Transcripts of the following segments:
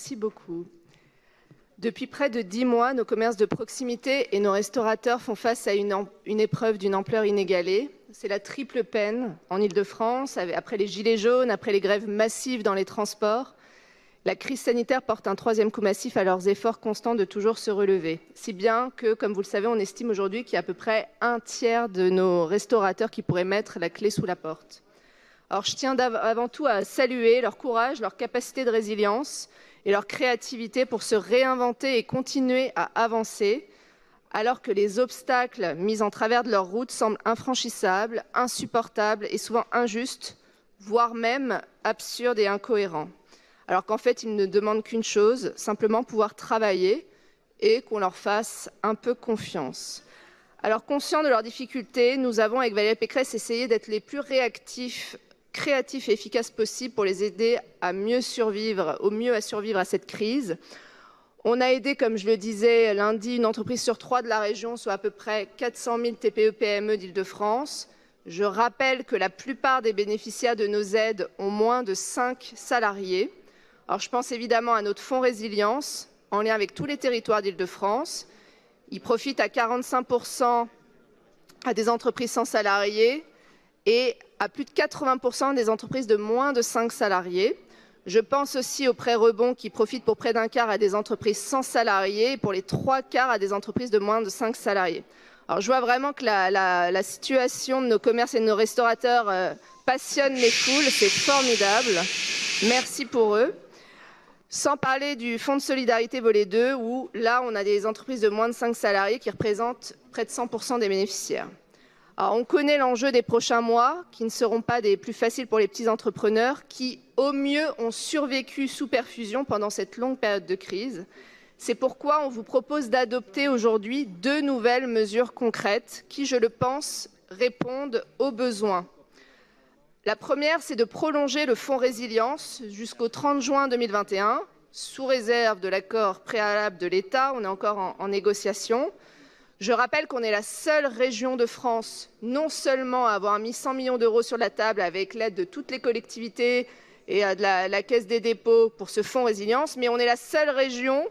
Merci beaucoup. Depuis près de 10 mois, nos commerces de proximité et nos restaurateurs font face à une épreuve d'une ampleur inégalée. C'est la triple peine en Île-de-France, après les gilets jaunes, après les grèves massives dans les transports. La crise sanitaire porte un troisième coup massif à leurs efforts constants de toujours se relever. Si bien que, comme vous le savez, on estime aujourd'hui qu'il y a à peu près un tiers de nos restaurateurs qui pourraient mettre la clé sous la porte. Alors, je tiens avant tout à saluer leur courage, leur capacité de résilience et leur créativité pour se réinventer et continuer à avancer, alors que les obstacles mis en travers de leur route semblent infranchissables, insupportables et souvent injustes, voire même absurdes et incohérents. Alors qu'en fait, ils ne demandent qu'une chose, simplement pouvoir travailler et qu'on leur fasse un peu confiance. Alors, conscients de leurs difficultés, nous avons, avec Valérie Pécresse, essayé d'être les plus réactifs, créatifs et efficaces possibles pour les aider à mieux survivre, au mieux à survivre à cette crise. On a aidé, comme je le disais lundi, une entreprise sur 3 de la région, soit à peu près 400 000 TPE-PME d'Île-de-France. Je rappelle que la plupart des bénéficiaires de nos aides ont moins de 5 salariés. Alors, je pense évidemment à notre fonds résilience, en lien avec tous les territoires d'Île-de-France. Il profite à 45% à des entreprises sans salariés et à plus de 80% des entreprises de moins de 5 salariés. Je pense aussi aux prêts rebonds qui profitent pour près d'un quart à des entreprises sans salariés et pour les 3 quarts à des entreprises de moins de 5 salariés. Alors, je vois vraiment que la situation de nos commerces et de nos restaurateurs passionne les foules. C'est formidable. Merci pour eux. Sans parler du fonds de solidarité volet 2, où là, on a des entreprises de moins de 5 salariés qui représentent près de 100% des bénéficiaires. Alors, on connaît l'enjeu des prochains mois, qui ne seront pas des plus faciles pour les petits entrepreneurs, qui, au mieux, ont survécu sous perfusion pendant cette longue période de crise. C'est pourquoi on vous propose d'adopter aujourd'hui 2 nouvelles mesures concrètes qui, je le pense, répondent aux besoins. La première, c'est de prolonger le fonds résilience jusqu'au 30 juin 2021, sous réserve de l'accord préalable de l'État. On est encore en négociation. Je rappelle qu'on est la seule région de France, non seulement à avoir mis 100 millions d'euros sur la table avec l'aide de toutes les collectivités et de la Caisse des dépôts pour ce fonds résilience, mais on est la seule région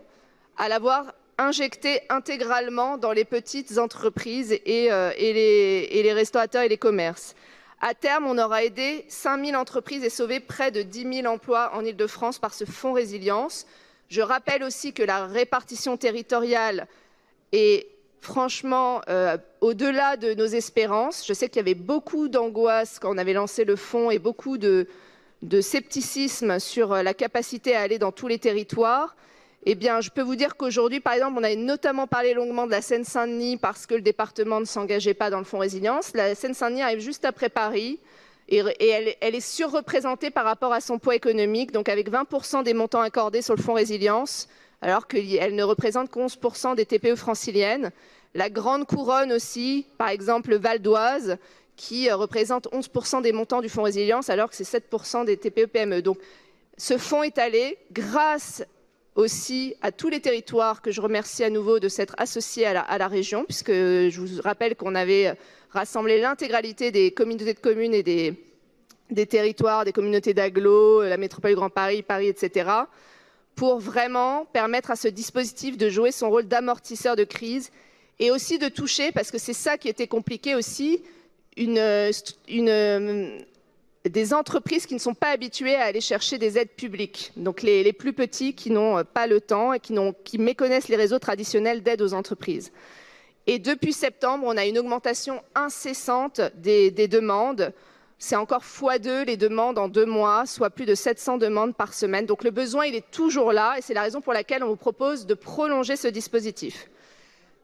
à l'avoir injecté intégralement dans les petites entreprises et les restaurateurs et les commerces. À terme, on aura aidé 5 000 entreprises et sauvé près de 10 000 emplois en Île-de-France par ce fonds résilience. Je rappelle aussi que la répartition territoriale est franchement au-delà de nos espérances. Je sais qu'il y avait beaucoup d'angoisse quand on avait lancé le fonds et beaucoup de scepticisme sur la capacité à aller dans tous les territoires. Eh bien, je peux vous dire qu'aujourd'hui, par exemple, on avait notamment parlé longuement de la Seine-Saint-Denis parce que le département ne s'engageait pas dans le fonds résilience. La Seine-Saint-Denis arrive juste après Paris et elle est surreprésentée par rapport à son poids économique, donc avec 20% des montants accordés sur le fonds résilience, alors qu'elle ne représente qu'11% des TPE franciliennes. La Grande Couronne aussi, par exemple le Val d'Oise, qui représente 11% des montants du fonds résilience, alors que c'est 7% des TPE-PME. Donc, ce fonds est allé grâce aussi à tous les territoires que je remercie à nouveau de s'être associés à la région, puisque je vous rappelle qu'on avait rassemblé l'intégralité des communautés de communes et des territoires, des communautés d'agglo, la métropole du Grand Paris, Paris, etc., pour vraiment permettre à ce dispositif de jouer son rôle d'amortisseur de crise et aussi de toucher, parce que c'est ça qui était compliqué aussi, des entreprises qui ne sont pas habituées à aller chercher des aides publiques. Donc les plus petits qui n'ont pas le temps et qui méconnaissent les réseaux traditionnels d'aide aux entreprises. Et depuis septembre, on a une augmentation incessante des demandes. C'est encore x2 les demandes en 2 mois, soit plus de 700 demandes par semaine. Donc le besoin, il est toujours là et c'est la raison pour laquelle on vous propose de prolonger ce dispositif.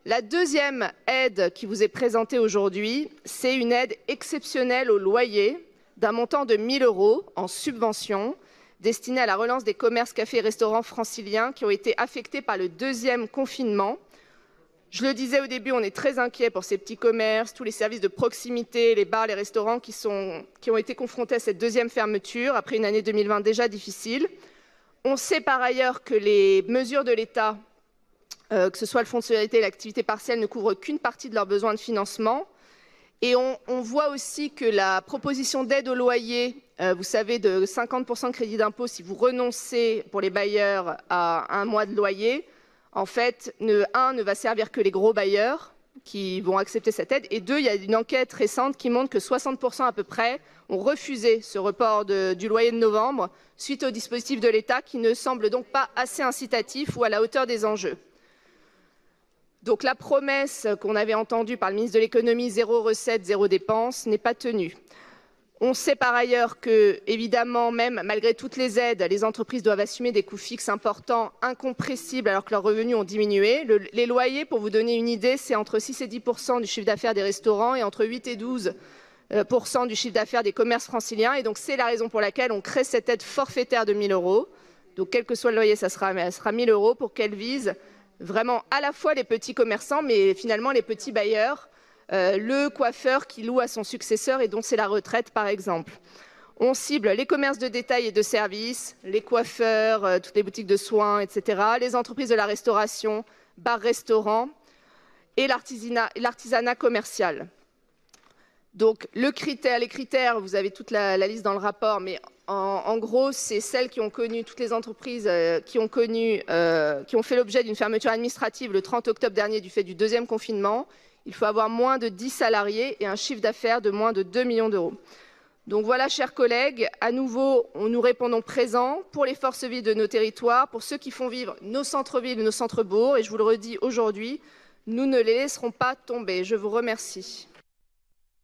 La deuxième aide qui vous est présentée aujourd'hui, c'est une aide exceptionnelle au loyer d'un montant de 1 000 € en subvention destinée à la relance des commerces, cafés et restaurants franciliens qui ont été affectés par le 2e confinement. Je le disais au début, on est très inquiets pour ces petits commerces, tous les services de proximité, les bars, les restaurants qui ont été confrontés à cette 2e fermeture après une année 2020 déjà difficile. On sait par ailleurs que les mesures de l'État, que ce soit le fonds de solidarité et l'activité partielle, ne couvrent qu'une partie de leurs besoins de financement. Et on voit aussi que la proposition d'aide au loyer, vous savez, de 50% de crédit d'impôt si vous renoncez pour les bailleurs à un mois de loyer, en fait, ne va servir que les gros bailleurs qui vont accepter cette aide. Et deux, il y a une enquête récente qui montre que 60% à peu près ont refusé ce report du loyer de novembre suite au dispositif de l'État qui ne semble donc pas assez incitatif ou à la hauteur des enjeux. Donc la promesse qu'on avait entendue par le ministre de l'économie, zéro recette, zéro dépense, n'est pas tenue. On sait par ailleurs que, évidemment, même malgré toutes les aides, les entreprises doivent assumer des coûts fixes importants, incompressibles, alors que leurs revenus ont diminué. Les loyers, pour vous donner une idée, c'est entre 6 et 10% du chiffre d'affaires des restaurants et entre 8 et 12% du chiffre d'affaires des commerces franciliens. Et donc c'est la raison pour laquelle on crée cette aide forfaitaire de 1 000 €. Donc quel que soit le loyer, ça sera 1 000 € pour qu'elle vise vraiment à la fois les petits commerçants, mais finalement les petits bailleurs, le coiffeur qui loue à son successeur et dont c'est la retraite par exemple. On cible les commerces de détail et de services, les coiffeurs, toutes les boutiques de soins, etc., les entreprises de la restauration, bars-restaurants et l'artisanat commercial. Donc les critères, vous avez toute la liste dans le rapport, mais en gros, c'est celles qui ont connu, toutes les entreprises qui ont fait l'objet d'une fermeture administrative le 30 octobre dernier du fait du deuxième confinement. Il faut avoir moins de 10 salariés et un chiffre d'affaires de moins de 2 millions d'euros. Donc voilà, chers collègues, à nouveau, nous répondons présent pour les forces vives de nos territoires, pour ceux qui font vivre nos centres-villes et nos centres-bourgs. Et je vous le redis aujourd'hui, nous ne les laisserons pas tomber. Je vous remercie.